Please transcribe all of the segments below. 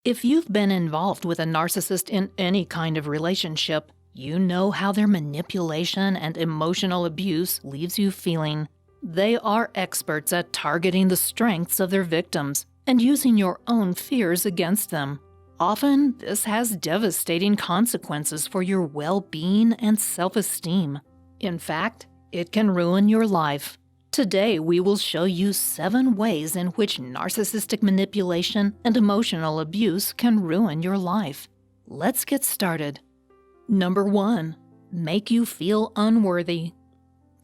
If you've been involved with a narcissist in any kind of relationship, you know how their manipulation and emotional abuse leaves you feeling. They are experts at targeting the strengths of their victims and using your own fears against them. Often, this has devastating consequences for your well-being and self-esteem. In fact, it can ruin your life. Today, we will show you 7 ways in which narcissistic manipulation and emotional abuse can ruin your life. Let's get started. Number 1. Make you feel unworthy.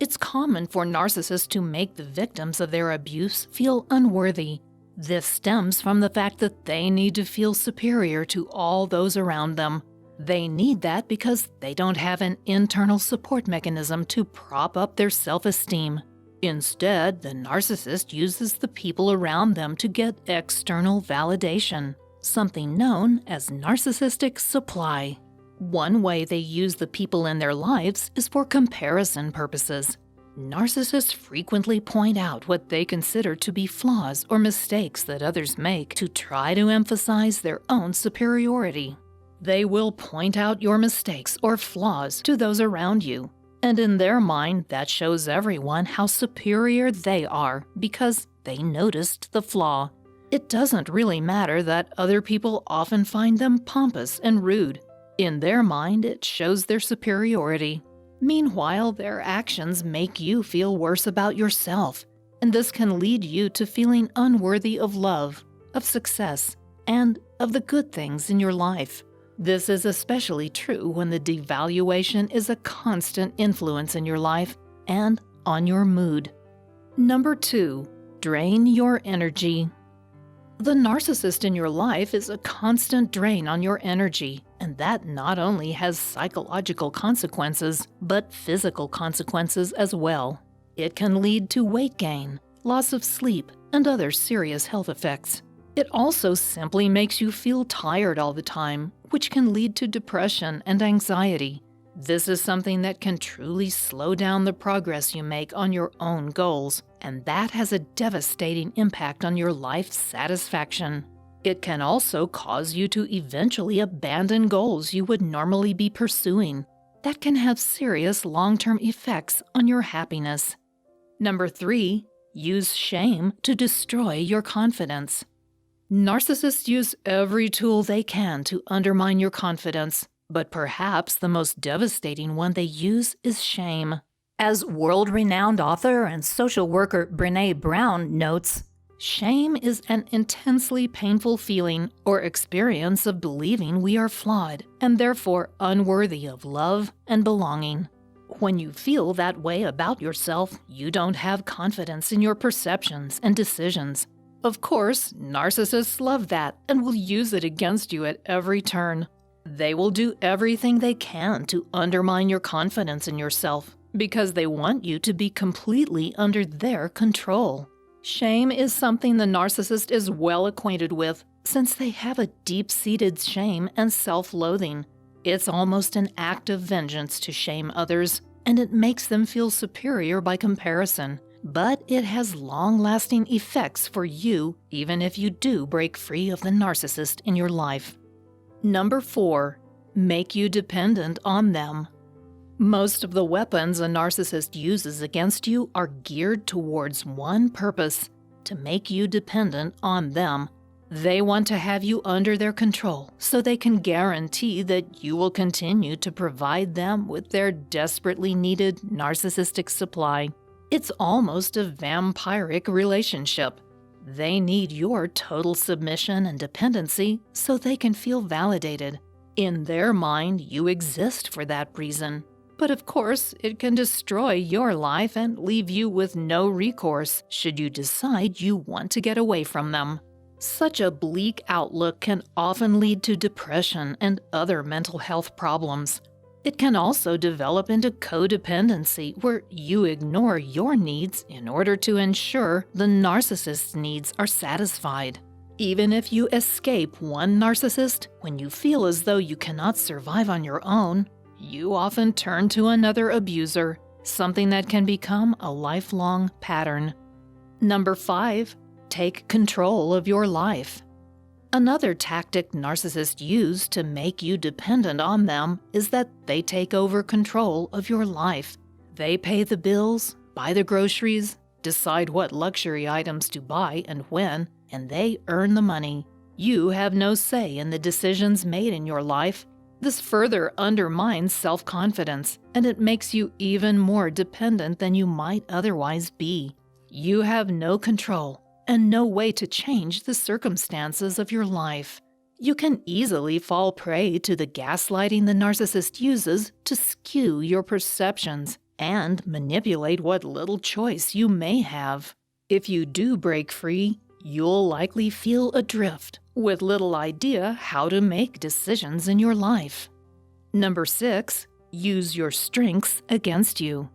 It's common for narcissists to make the victims of their abuse feel unworthy. This stems from the fact that they need to feel superior to all those around them. They need that because they don't have an internal support mechanism to prop up their self-esteem. Instead, the narcissist uses the people around them to get external validation, something known as narcissistic supply. One way they use the people in their lives is for comparison purposes. Narcissists frequently point out what they consider to be flaws or mistakes that others make to try to emphasize their own superiority. They will point out your mistakes or flaws to those around you. And in their mind, that shows everyone how superior they are because they noticed the flaw. It doesn't really matter that other people often find them pompous and rude. In their mind, it shows their superiority. Meanwhile, their actions make you feel worse about yourself, and this can lead you to feeling unworthy of love, of success, and of the good things in your life. This is especially true when the devaluation is a constant influence in your life and on your mood. Number 2. Drain your energy. The narcissist in your life is a constant drain on your energy, and that not only has psychological consequences, but physical consequences as well. It can lead to weight gain, loss of sleep, and other serious health effects. It also simply makes you feel tired all the time, which can lead to depression and anxiety. This is something that can truly slow down the progress you make on your own goals, and that has a devastating impact on your life satisfaction. It can also cause you to eventually abandon goals you would normally be pursuing. That can have serious long-term effects on your happiness. Number 3. Use shame to destroy your confidence. Narcissists use every tool they can to undermine your confidence, but perhaps the most devastating one they use is shame. As world-renowned author and social worker Brené Brown notes, shame is an intensely painful feeling or experience of believing we are flawed and therefore unworthy of love and belonging. When you feel that way about yourself, you don't have confidence in your perceptions and decisions. Of course, narcissists love that and will use it against you at every turn. They will do everything they can to undermine your confidence in yourself because they want you to be completely under their control. Shame is something the narcissist is well acquainted with since they have a deep-seated shame and self-loathing. It's almost an act of vengeance to shame others, and it makes them feel superior by comparison. But it has long-lasting effects for you even if you do break free of the narcissist in your life. Number 4. Make you dependent on them. Most of the weapons a narcissist uses against you are geared towards one purpose: to make you dependent on them. They want to have you under their control so they can guarantee that you will continue to provide them with their desperately needed narcissistic supply. It's almost a vampiric relationship. They need your total submission and dependency so they can feel validated. In their mind, you exist for that reason. But of course, it can destroy your life and leave you with no recourse should you decide you want to get away from them. Such a bleak outlook can often lead to depression and other mental health problems. It can also develop into codependency, where you ignore your needs in order to ensure the narcissist's needs are satisfied. Even if you escape one narcissist, when you feel as though you cannot survive on your own, you often turn to another abuser, something that can become a lifelong pattern. Number 5. Take control of your life. Another tactic narcissists use to make you dependent on them is that they take over control of your life. They pay the bills, buy the groceries, decide what luxury items to buy and when, and they earn the money. You have no say in the decisions made in your life. This further undermines self-confidence, and it makes you even more dependent than you might otherwise be. You have no control and no way to change the circumstances of your life. You can easily fall prey to the gaslighting the narcissist uses to skew your perceptions and manipulate what little choice you may have. If you do break free, you'll likely feel adrift, with little idea how to make decisions in your life. Number 6, use your strengths against you.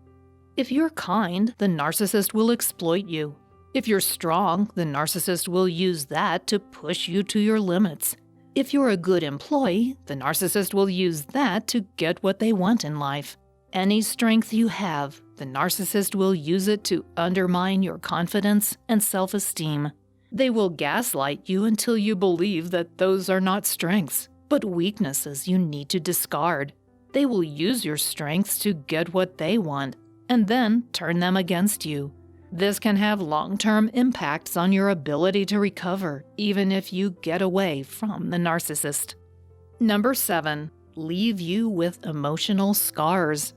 If you're kind, the narcissist will exploit you. If you're strong, the narcissist will use that to push you to your limits. If you're a good employee, the narcissist will use that to get what they want in life. Any strength you have, the narcissist will use it to undermine your confidence and self-esteem. They will gaslight you until you believe that those are not strengths, but weaknesses you need to discard. They will use your strengths to get what they want, and then turn them against you. This can have long-term impacts on your ability to recover, even if you get away from the narcissist. Number 7, leave you with emotional scars.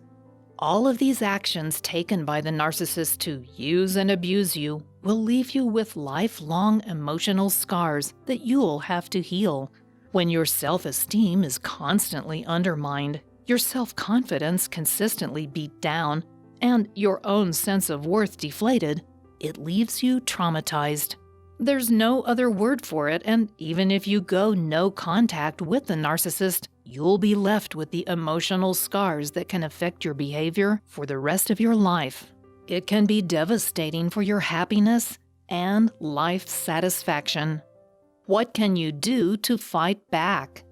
All of these actions taken by the narcissist to use and abuse you will leave you with lifelong emotional scars that you'll have to heal. When your self-esteem is constantly undermined, your self-confidence consistently beat down, and your own sense of worth deflated, it leaves you traumatized. There's no other word for it, and even if you go no contact with the narcissist, you'll be left with the emotional scars that can affect your behavior for the rest of your life. It can be devastating for your happiness and life satisfaction. What can you do to fight back?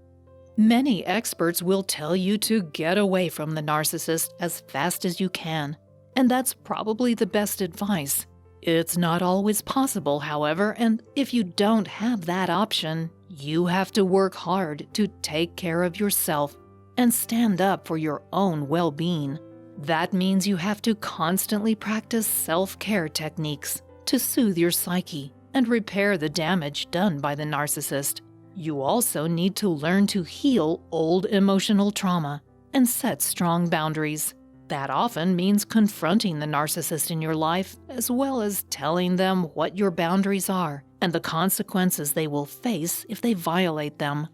Many experts will tell you to get away from the narcissist as fast as you can, and that's probably the best advice. It's not always possible, however, and if you don't have that option, you have to work hard to take care of yourself and stand up for your own well-being. That means you have to constantly practice self-care techniques to soothe your psyche and repair the damage done by the narcissist. You also need to learn to heal old emotional trauma and set strong boundaries. That often means confronting the narcissist in your life, as well as telling them what your boundaries are and the consequences they will face if they violate them.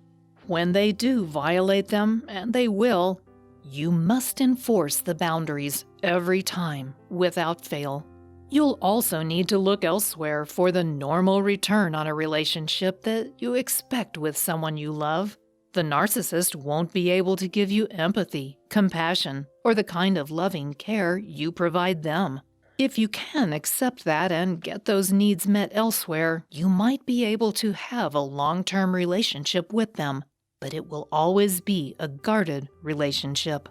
When they do violate them, and they will, you must enforce the boundaries every time, without fail. You'll also need to look elsewhere for the normal return on a relationship that you expect with someone you love. The narcissist won't be able to give you empathy, compassion, or the kind of loving care you provide them. If you can accept that and get those needs met elsewhere, you might be able to have a long-term relationship with them, but it will always be a guarded relationship.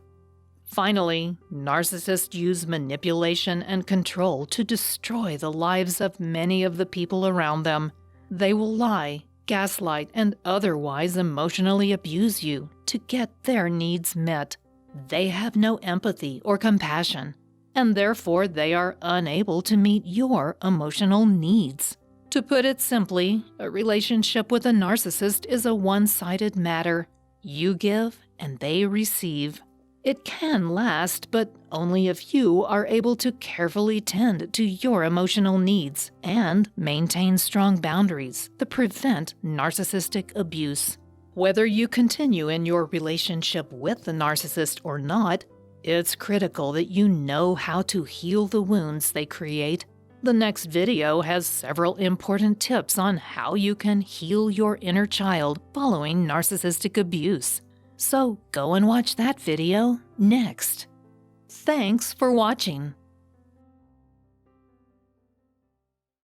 Finally, narcissists use manipulation and control to destroy the lives of many of the people around them. They will lie, gaslight, and otherwise emotionally abuse you to get their needs met. They have no empathy or compassion, and therefore they are unable to meet your emotional needs. To put it simply, a relationship with a narcissist is a one-sided matter. You give and they receive. It can last, but only if you are able to carefully tend to your emotional needs and maintain strong boundaries that prevent narcissistic abuse. Whether you continue in your relationship with the narcissist or not, it's critical that you know how to heal the wounds they create. The next video has several important tips on how you can heal your inner child following narcissistic abuse. So go and watch that video next. Thanks for watching.